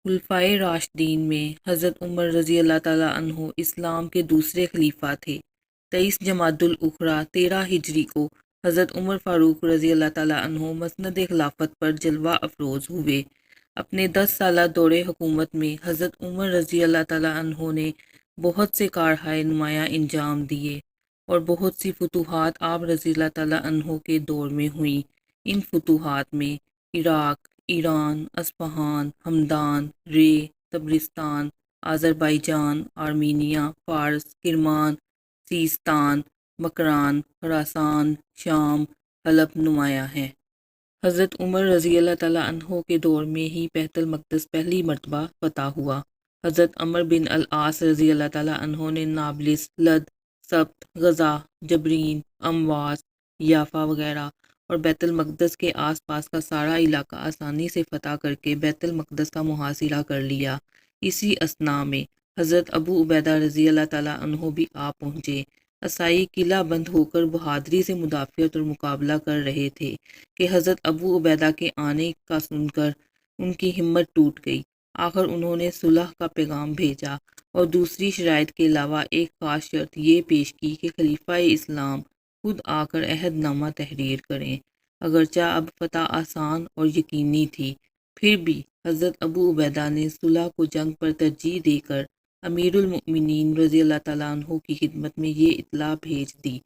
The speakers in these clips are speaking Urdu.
خلفائے راشدین میں حضرت عمر رضی اللہ تعالیٰ عنہ اسلام کے دوسرے خلیفہ تھے۔ 23 جمادی الاخری 13 ہجری کو حضرت عمر فاروق رضی اللہ تعالیٰ عنہ مسند خلافت پر جلوہ افروز ہوئے۔ اپنے 10 سالہ دور حکومت میں حضرت عمر رضی اللہ تعالیٰ عنہ نے بہت سے کارہائے نمایاں انجام دیے اور بہت سی فتوحات آپ رضی اللہ تعالیٰ عنہ کے دور میں ہوئیں۔ ان فتوحات میں عراق، ایران، اصفہان، ہمدان، رے، تبرستان، آذربائیجان، آرمینیا، فارس، کرمان، سیستان، مکران، خراسان، شام، حلب نمایاں ہیں۔ حضرت عمر رضی اللہ تعالیٰ عنہ کے دور میں ہی بیت المقدس پہلی مرتبہ فتح ہوا۔ حضرت عمر بن العاص رضی اللہ تعالیٰ عنہ نے نابلس، لد، سبت، غزہ، جبرین، امواس، یافا وغیرہ اور بیت المقدس کے آس پاس کا سارا علاقہ آسانی سے فتح کر کے بیت المقدس کا محاصرہ کر لیا۔ اسی اثناء میں حضرت ابو عبیدہ رضی اللہ تعالیٰ عنہ بھی آ پہنچے۔ عیسائی قلعہ بند ہو کر بہادری سے مدافعت اور مقابلہ کر رہے تھے کہ حضرت ابو عبیدہ کے آنے کا سن کر ان کی ہمت ٹوٹ گئی۔ آخر انہوں نے صلح کا پیغام بھیجا اور دوسری شرائط کے علاوہ ایک خاص شرط یہ پیش کی کہ خلیفہ اسلام خود آ کر عہد نامہ تحریر کریں۔ اگرچہ اب فتح آسان اور یقینی تھی، پھر بھی حضرت ابو عبیدہ نے صلح کو جنگ پر ترجیح دے کر امیر المؤمنین رضی اللہ تعالیٰ عنہ کی خدمت میں یہ اطلاع بھیج دی۔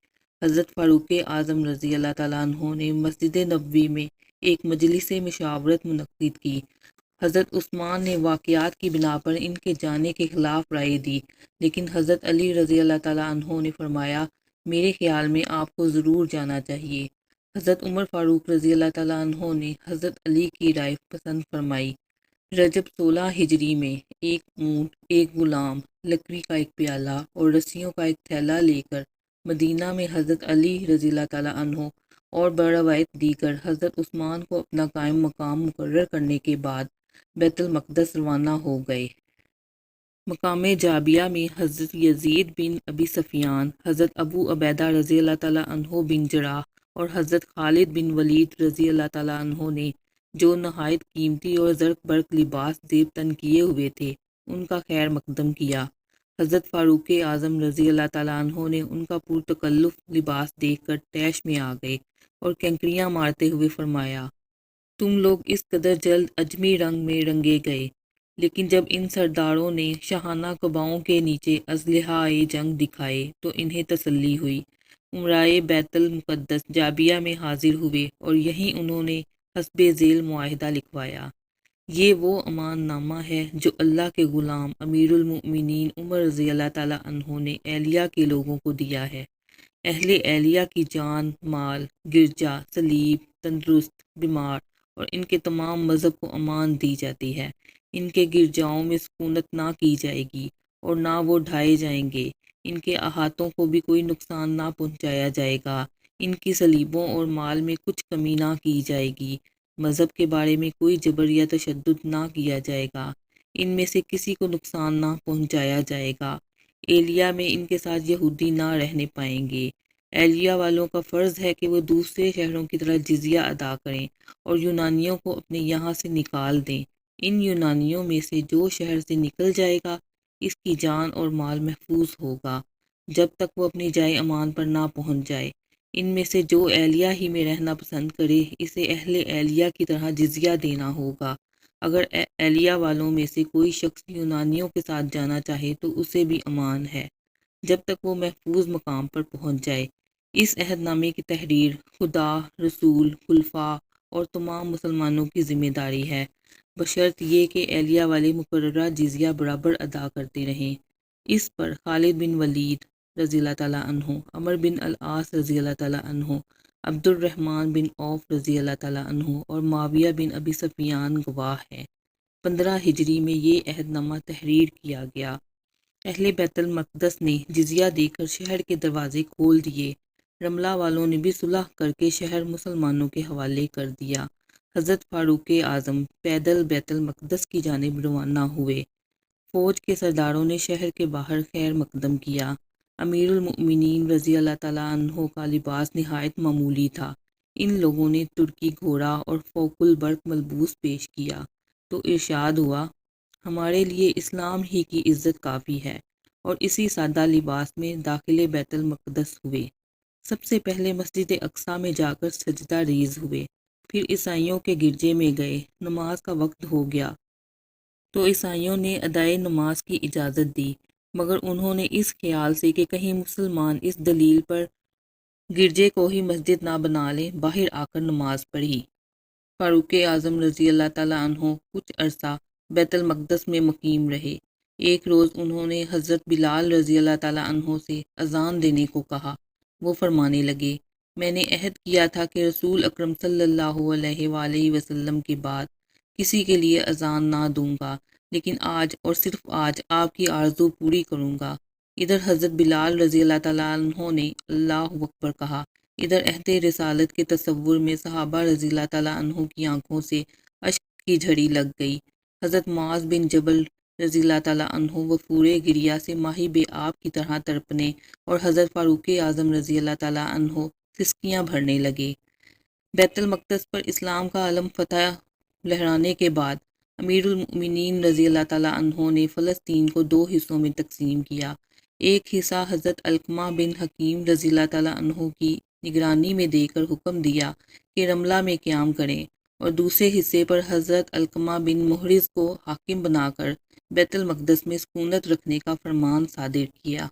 حضرت فاروق اعظم رضی اللہ تعالیٰ عنہ نے مسجد نبوی میں ایک مجلس مشاورت منعقد کی۔ حضرت عثمان نے واقعات کی بنا پر ان کے جانے کے خلاف رائے دی، لیکن حضرت علی رضی اللہ تعالیٰ عنہ نے فرمایا میرے خیال میں آپ کو ضرور جانا چاہیے۔ حضرت عمر فاروق رضی اللہ تعالیٰ عنہ نے حضرت علی کی رائے پسند فرمائی۔ رجب 16 ہجری میں ایک اونٹ، ایک غلام، لکڑی کا ایک پیالہ اور رسیوں کا ایک تھیلا لے کر مدینہ میں حضرت علی رضی اللہ تعالیٰ عنہ اور بروایت دیگر حضرت عثمان کو اپنا قائم مقام مقرر کرنے کے بعد بیت المقدس روانہ ہو گئے۔ مقام جابیہ میں حضرت یزید بن ابی سفیان، حضرت ابو عبیدہ رضی اللہ تعالیٰ عنہ بن جراح اور حضرت خالد بن ولید رضی اللہ تعالیٰ عنہ نے جو نہایت قیمتی اور زرق برق لباس زیب تن کیے ہوئے تھے ان کا خیر مقدم کیا۔ حضرت فاروق اعظم رضی اللہ تعالیٰ عنہ نے ان کا پرتکلف لباس دیکھ کر طیش میں آ گئے اور کینکریاں مارتے ہوئے فرمایا تم لوگ اس قدر جلد اجمی رنگ میں رنگے گئے۔ لیکن جب ان سرداروں نے شاہانہ قباؤں کے نیچے اسلحہ جنگ دکھائے تو انہیں تسلی ہوئی۔ امرائے بیت المقدس جابیہ میں حاضر ہوئے اور یہیں انہوں نے حسب ذیل معاہدہ لکھوایا۔ یہ وہ امان نامہ ہے جو اللہ کے غلام امیر المؤمنین عمر رضی اللہ تعالیٰ عنہ نے اہلیہ کے لوگوں کو دیا ہے۔ اہل اہلیہ کی جان، مال، گرجا، صلیب، تندرست، بیمار اور ان کے تمام مذہب کو امان دی جاتی ہے۔ ان کے گرجاؤں میں سکونت نہ کی جائے گی اور نہ وہ ڈھائے جائیں گے۔ ان کے احاطوں کو بھی کوئی نقصان نہ پہنچایا جائے گا۔ ان کی صلیبوں اور مال میں کچھ کمی نہ کی جائے گی۔ مذہب کے بارے میں کوئی جبر یا تشدد نہ کیا جائے گا۔ ان میں سے کسی کو نقصان نہ پہنچایا جائے گا۔ اہلیہ میں ان کے ساتھ یہودی نہ رہنے پائیں گے۔ اہلیہ والوں کا فرض ہے کہ وہ دوسرے شہروں کی طرح جزیہ ادا کریں اور یونانیوں کو اپنے یہاں سے نکال دیں۔ ان یونانیوں میں سے جو شہر سے نکل جائے گا اس کی جان اور مال محفوظ ہوگا جب تک وہ اپنی جائے امان پر نہ پہنچ جائے۔ ان میں سے جو اہلیہ ہی میں رہنا پسند کرے اسے اہل اہلیہ کی طرح جزیہ دینا ہوگا۔ اگر اہلیہ والوں میں سے کوئی شخص یونانیوں کے ساتھ جانا چاہے تو اسے بھی امان ہے جب تک وہ محفوظ مقام پر پہنچ جائے۔ اس عہد نامے کی تحریر خدا، رسول، خلفاء اور تمام مسلمانوں کی ذمہ داری ہے، بشرط یہ کہ اہلیہ والے مقررہ جزیہ برابر ادا کرتے رہیں۔ اس پر خالد بن ولید رضی اللہ تعالیٰ عنہ، عمر بن العاص رضی اللہ تعالیٰ عنہ، عبد الرحمن بن عوف رضی اللہ تعالیٰ عنہ اور معاویہ بن ابی سفیان گواہ ہیں۔ 15 ہجری میں یہ عہد نامہ تحریر کیا گیا۔ اہل بیت المقدس نے جزیہ دے کر شہر کے دروازے کھول دیے۔ رملہ والوں نے بھی صلح کر کے شہر مسلمانوں کے حوالے کر دیا۔ حضرت فاروق اعظم پیدل بیت المقدس کی جانب روانہ ہوئے۔ فوج کے سرداروں نے شہر کے باہر خیر مقدم کیا۔ امیر المؤمنین رضی اللہ تعالیٰ عنہ کا لباس نہایت معمولی تھا۔ ان لوگوں نے ترکی گھوڑا اور فوق البرق ملبوس پیش کیا تو ارشاد ہوا ہمارے لیے اسلام ہی کی عزت کافی ہے، اور اسی سادہ لباس میں داخل بیت المقدس ہوئے۔ سب سے پہلے مسجد اقصیٰ میں جا کر سجدہ ریز ہوئے، پھر عیسائیوں کے گرجے میں گئے۔ نماز کا وقت ہو گیا تو عیسائیوں نے ادائے نماز کی اجازت دی، مگر انہوں نے اس خیال سے کہ کہیں مسلمان اس دلیل پر گرجے کو ہی مسجد نہ بنا لیں، باہر آ کر نماز پڑھی۔ فاروق اعظم رضی اللہ تعالیٰ عنہ کچھ عرصہ بیت المقدس میں مقیم رہے۔ ایک روز انہوں نے حضرت بلال رضی اللہ تعالیٰ عنہ سے اذان دینے کو کہا۔ وہ فرمانے لگے، میں نے عہد کیا تھا کہ رسول اکرم صلی اللہ علیہ وآلہ وسلم کے بعد کسی کے لیے اذان نہ دوں گا، لیکن آج اور صرف آج آپ کی آرزو پوری کروں گا۔ ادھر حضرت بلال رضی اللہ تعالیٰ عنہ نے اللہ اکبر کہا، ادھر عہد رسالت کے تصور میں صحابہ رضی اللہ تعالیٰ عنہ کی آنکھوں سے اشک کی جھڑی لگ گئی۔ حضرت معاذ بن جبل رضی اللہ تعالیٰ عنہ وفور گریہ سے ماہی بے آب کی طرح تڑپنے، اور حضرت فاروق اعظم رضی اللہ تعالیٰ عنہ سسکیاں بھرنے لگے۔ بیت المقدس پر اسلام کا علم فتح لہرانے کے بعد امیر المؤمنین رضی اللہ تعالیٰ عنہ نے فلسطین کو دو حصوں میں تقسیم کیا۔ ایک حصہ حضرت علقمہ بن حکیم رضی اللہ تعالیٰ عنہ کی نگرانی میں دے کر حکم دیا کہ رملہ میں قیام کریں، اور دوسرے حصے پر حضرت علقمہ بن محرز کو حاکم بنا کر بیت المقدس میں سکونت رکھنے کا فرمان صادر کیا۔